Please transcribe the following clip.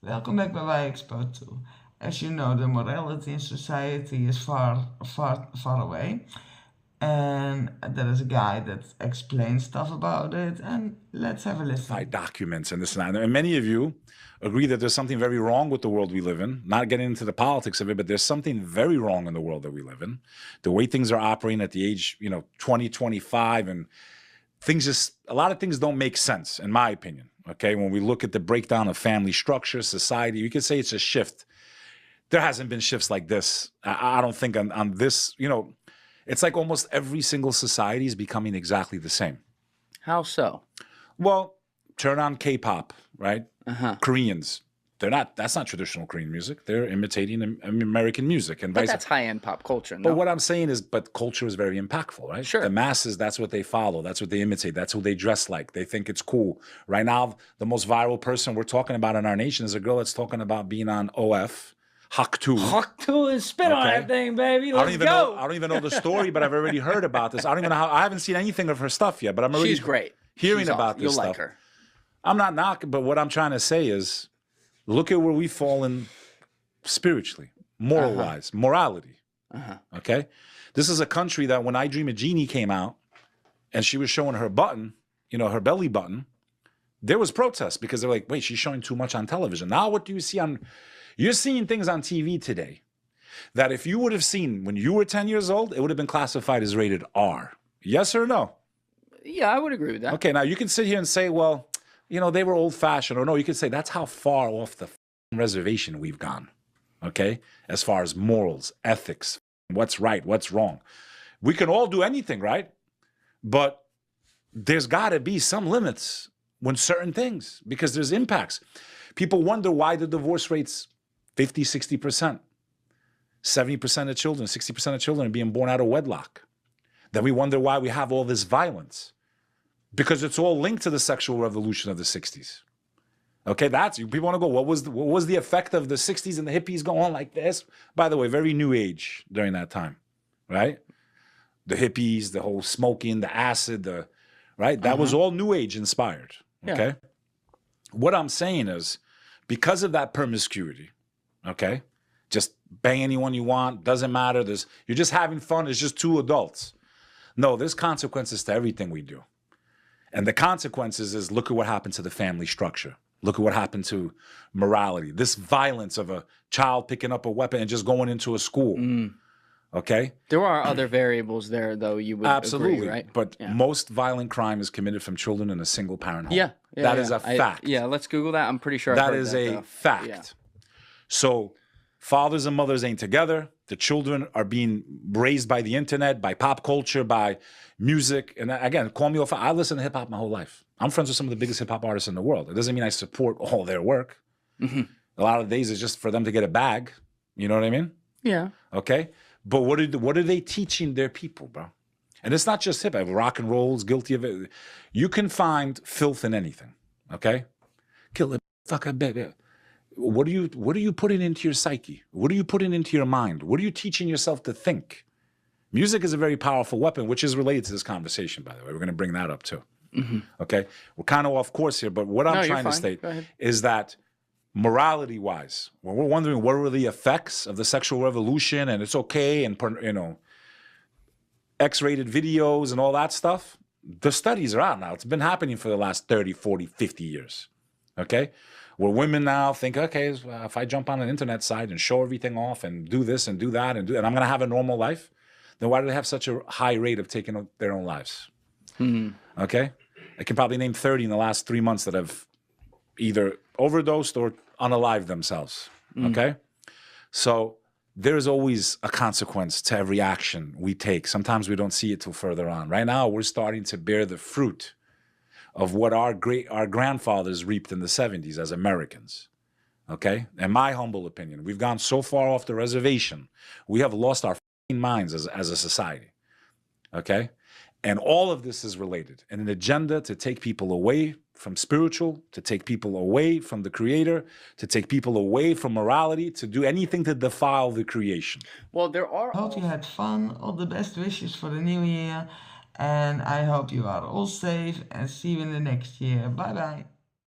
Welcome back by Expo 2. As you know, the morality in society is far away. And there is a guy that explains stuff about it, and let's have a listen. Documents and this and that. And many of you agree that there's something very wrong with the world we live in. Not getting into the politics of it, but there's something very wrong in the world that we live in. The way things are operating at the age, 20, 25, and a lot of things don't make sense, in my opinion. Okay, when we look at the breakdown of family structure, society, you could say it's a shift. There hasn't been shifts like this. I don't think on this, it's like almost every single society is becoming exactly the same. How so? Well, turn on K-pop, right? Koreans, that's not traditional Korean music. They're imitating American music. And But that's high-end pop culture, no? But what I'm saying is, culture is very impactful, right? Sure. The masses, that's what they follow. That's what they imitate. That's who they dress like. They think it's cool. Right now, the most viral person we're talking about in our nation is a girl that's talking about being on OF. Hak2. Hak2 is spit on that thing, baby. Let's go. I don't even know the story, but I've already heard about this. I don't even know I haven't seen anything of her stuff yet, but I'm already She's great. hearing about this stuff. You'll like her. I'm not knocking, but what I'm trying to say is, look at where we've fallen spiritually, moral-wise, morality. Okay? This is a country that when I Dream of Jeannie came out and she was showing her button, her belly button, there was protests because they're like, wait, she's showing too much on television. Now what do you see on... You're seeing things on TV today that if you would have seen when you were 10 years old, it would have been classified as rated R. Yes or no? Yeah, I would agree with that. Okay, now you can sit here and say, well, they were old-fashioned. Or no, you could say that's how far off the reservation we've gone, okay? As far as morals, ethics, what's right, what's wrong. We can all do anything, right? But there's got to be some limits when certain things, because there's impacts. People wonder why the divorce rates 50, 60%. 70% of children, 60% of children are being born out of wedlock. Then we wonder why we have all this violence. Because it's all linked to the sexual revolution of the 60s. Okay, people want to go, what was the effect of the 60s and the hippies going like this? By the way, very new age during that time, right? The hippies, the whole smoking, the acid, right? That was all new age inspired, okay? Yeah. What I'm saying is, because of that promiscuity, okay? Just bang anyone you want, doesn't matter. You're just having fun. It's just two adults. No, there's consequences to everything we do. And the consequences is, look at what happened to the family structure. Look at what happened to morality. This violence of a child picking up a weapon and just going into a school. Okay? There are other variables there, though, you would agree, right? But most violent crime is committed from children in a single-parent home. Yeah. That is a fact. Let's Google that. I'm pretty sure that is a fact. Yeah. So fathers and mothers ain't together. The children are being raised by the internet, by pop culture, by music. And again, call me off. I listen to hip-hop my whole life. I'm friends with some of the biggest hip-hop artists in the world. It doesn't mean I support all their work. A lot of days it's just for them to get a bag. You know what I mean? Yeah. Okay? But what are they teaching their people, bro? And it's not just hip-hop. Rock and roll is guilty of it. You can find filth in anything, okay? Kill it, fuck a baby. What are you putting into your psyche? What are you putting into your mind? What are you teaching yourself to think? Music is a very powerful weapon, which is related to this conversation, by the way. We're going to bring that up too. Okay? We're kind of off course here, but what I'm trying to state is that morality-wise, when we're wondering what were the effects of the sexual revolution and it's okay and, X-rated videos and all that stuff, the studies are out now. It's been happening for the last 30, 40, 50 years, okay? Where women now think, okay, if I jump on an internet site and show everything off and do this and do that and I'm going to have a normal life, then why do they have such a high rate of taking their own lives? Okay? I can probably name 30 in the last 3 months that have either overdosed or unalived themselves, okay? So there's always a consequence to every action we take. Sometimes we don't see it till further on. Right now, we're starting to bear the fruit of what our grandfathers reaped in the 70s as Americans, okay? In my humble opinion, we've gone so far off the reservation, we have lost our minds as a society, okay? And all of this is related in an agenda to take people away from spiritual, to take people away from the Creator, to take people away from morality, to do anything to defile the creation. Well, there are... Hope you had fun. All the best wishes for the new year. And I hope you are all safe and see you in the next year. Bye-bye.